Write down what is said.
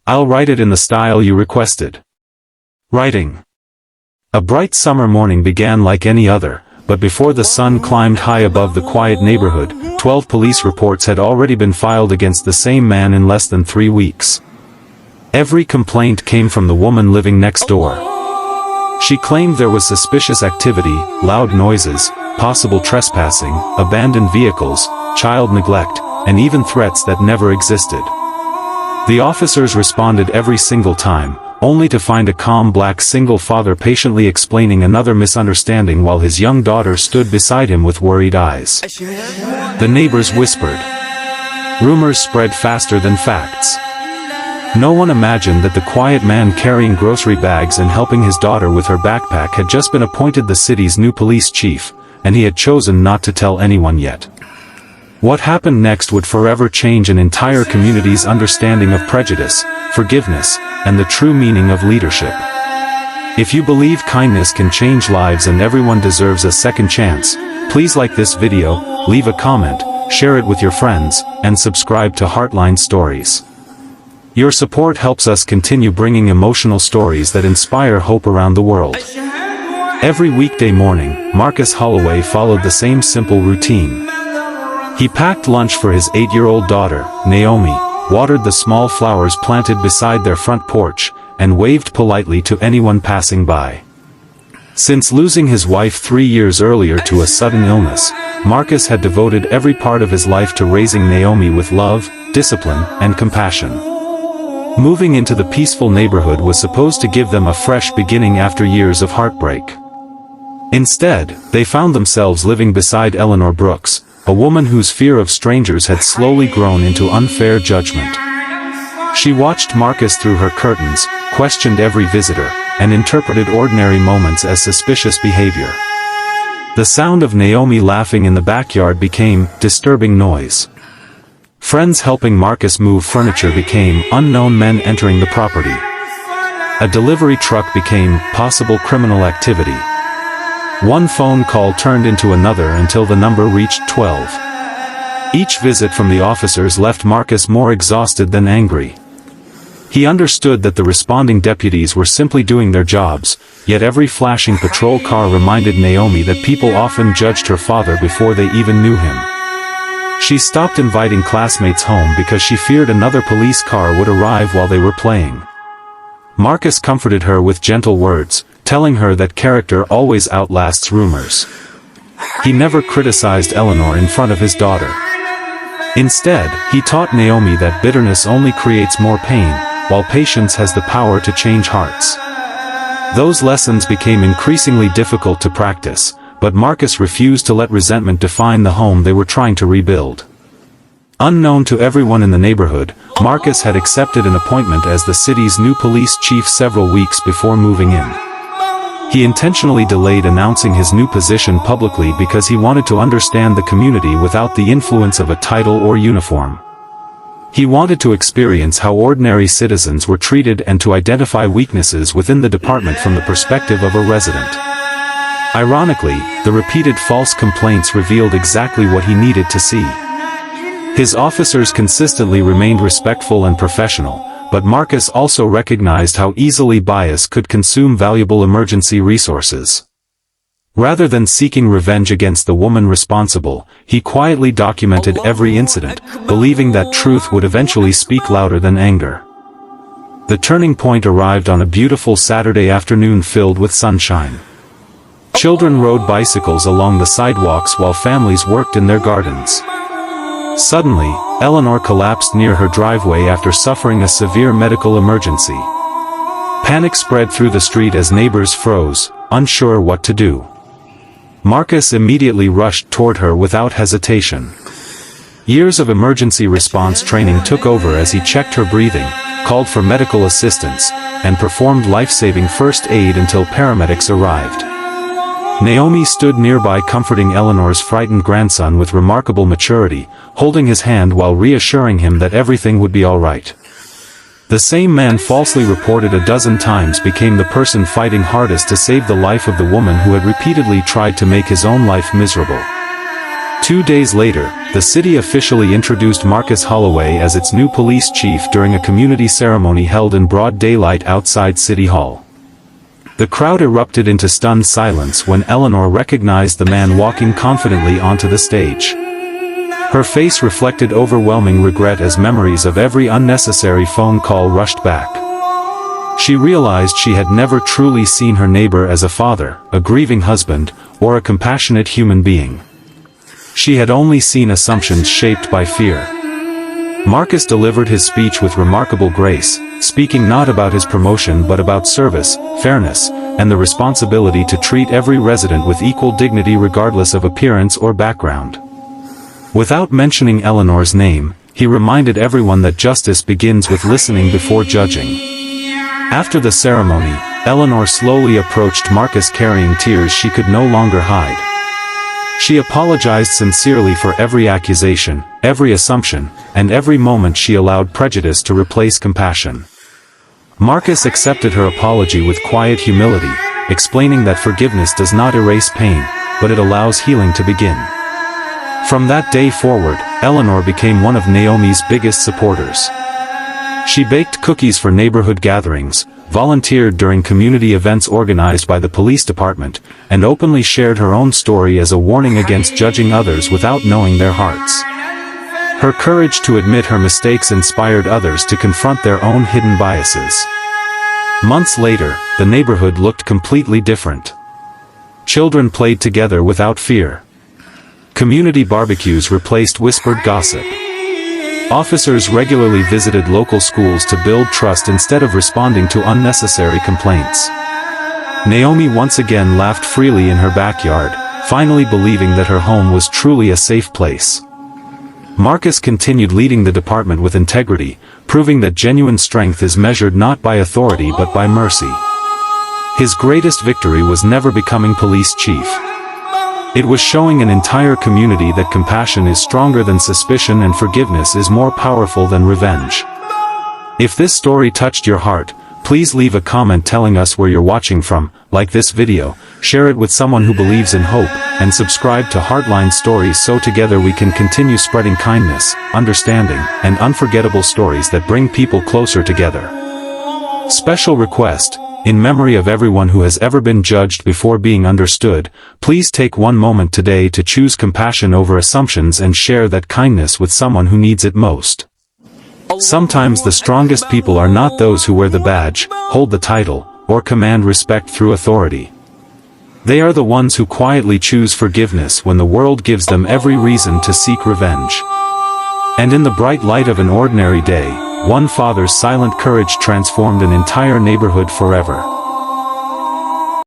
I'll write it in the style you requested. Writing. A bright summer morning began like any other, but before the sun climbed high above the quiet neighborhood, 12 police reports had already been filed against the same man in less than 3 weeks. Every complaint came from the woman living next door. She claimed there was suspicious activity, loud noises, possible trespassing, abandoned vehicles, child neglect, and even threats that never existed. The officers responded every single time, only to find a calm black single father patiently explaining another misunderstanding while his young daughter stood beside him with worried eyes. The neighbors whispered. Rumors spread faster than facts. No one imagined that the quiet man carrying grocery bags and helping his daughter with her backpack had just been appointed the city's new police chief, and he had chosen not to tell anyone yet. What happened next would forever change an entire community's understanding of prejudice, forgiveness, and the true meaning of leadership. If you believe kindness can change lives and everyone deserves a second chance, please like this video, leave a comment, share it with your friends, and subscribe to Heartline Stories. Your support helps us continue bringing emotional stories that inspire hope around the world. Every weekday morning, Marcus Holloway followed the same simple routine. He packed lunch for his 8-year-old daughter, Naomi, watered the small flowers planted beside their front porch, and waved politely to anyone passing by. Since losing his wife 3 years earlier to a sudden illness, Marcus had devoted every part of his life to raising Naomi with love, discipline, and compassion. Moving into the peaceful neighborhood was supposed to give them a fresh beginning after years of heartbreak. Instead, they found themselves living beside Eleanor Brooks, a woman whose fear of strangers had slowly grown into unfair judgment. She watched Marcus through her curtains, questioned every visitor, and interpreted ordinary moments as suspicious behavior. The sound of Naomi laughing in the backyard became disturbing noise. Friends helping Marcus move furniture became unknown men entering the property. A delivery truck became possible criminal activity. One phone call turned into another until the number reached 12. Each visit from the officers left Marcus more exhausted than angry. He understood that the responding deputies were simply doing their jobs, yet every flashing patrol car reminded Naomi that people often judged her father before they even knew him. She stopped inviting classmates home because she feared another police car would arrive while they were playing. Marcus comforted her with gentle words, telling her that character always outlasts rumors. He never criticized Eleanor in front of his daughter. Instead, he taught Naomi that bitterness only creates more pain, while patience has the power to change hearts. Those lessons became increasingly difficult to practice, but Marcus refused to let resentment define the home they were trying to rebuild. Unknown to everyone in the neighborhood, Marcus had accepted an appointment as the city's new police chief several weeks before moving in. He intentionally delayed announcing his new position publicly because he wanted to understand the community without the influence of a title or uniform. He wanted to experience how ordinary citizens were treated and to identify weaknesses within the department from the perspective of a resident. Ironically, the repeated false complaints revealed exactly what he needed to see. His officers consistently remained respectful and professional, but Marcus also recognized how easily bias could consume valuable emergency resources. Rather than seeking revenge against the woman responsible, he quietly documented every incident, believing that truth would eventually speak louder than anger. The turning point arrived on a beautiful Saturday afternoon filled with sunshine. Children rode bicycles along the sidewalks while families worked in their gardens. Suddenly, Eleanor collapsed near her driveway after suffering a severe medical emergency. Panic spread through the street as neighbors froze, unsure what to do. Marcus immediately rushed toward her without hesitation. Years of emergency response training took over as he checked her breathing, called for medical assistance, and performed life-saving first aid until paramedics arrived. Naomi stood nearby comforting Eleanor's frightened grandson with remarkable maturity, holding his hand while reassuring him that everything would be all right. The same man falsely reported a dozen times became the person fighting hardest to save the life of the woman who had repeatedly tried to make his own life miserable. 2 days later, the city officially introduced Marcus Holloway as its new police chief during a community ceremony held in broad daylight outside City Hall. The crowd erupted into stunned silence when Eleanor recognized the man walking confidently onto the stage. Her face reflected overwhelming regret as memories of every unnecessary phone call rushed back. She realized she had never truly seen her neighbor as a father, a grieving husband, or a compassionate human being. She had only seen assumptions shaped by fear. Marcus delivered his speech with remarkable grace, speaking not about his promotion but about service, fairness, and the responsibility to treat every resident with equal dignity regardless of appearance or background. Without mentioning Eleanor's name, he reminded everyone that justice begins with listening before judging. After the ceremony, Eleanor slowly approached Marcus carrying tears she could no longer hide. She apologized sincerely for every accusation, every assumption, and every moment she allowed prejudice to replace compassion. Marcus accepted her apology with quiet humility, explaining that forgiveness does not erase pain, but it allows healing to begin. From that day forward, Eleanor became one of Naomi's biggest supporters. She baked cookies for neighborhood gatherings, volunteered during community events organized by the police department, and openly shared her own story as a warning against judging others without knowing their hearts. Her courage to admit her mistakes inspired others to confront their own hidden biases. Months later, the neighborhood looked completely different. Children played together without fear. Community barbecues replaced whispered gossip. Officers regularly visited local schools to build trust instead of responding to unnecessary complaints. Naomi once again laughed freely in her backyard, finally believing that her home was truly a safe place. Marcus continued leading the department with integrity, proving that genuine strength is measured not by authority but by mercy. His greatest victory was never becoming police chief. It was showing an entire community that compassion is stronger than suspicion and forgiveness is more powerful than revenge. If this story touched your heart, please leave a comment telling us where you're watching from, like this video, share it with someone who believes in hope, and subscribe to Heartline Stories so together we can continue spreading kindness, understanding, and unforgettable stories that bring people closer together. Special request: in memory of everyone who has ever been judged before being understood, please take one moment today to choose compassion over assumptions and share that kindness with someone who needs it most. Sometimes the strongest people are not those who wear the badge, hold the title, or command respect through authority. They are the ones who quietly choose forgiveness when the world gives them every reason to seek revenge. And in the bright light of an ordinary day, one father's silent courage transformed an entire neighborhood forever.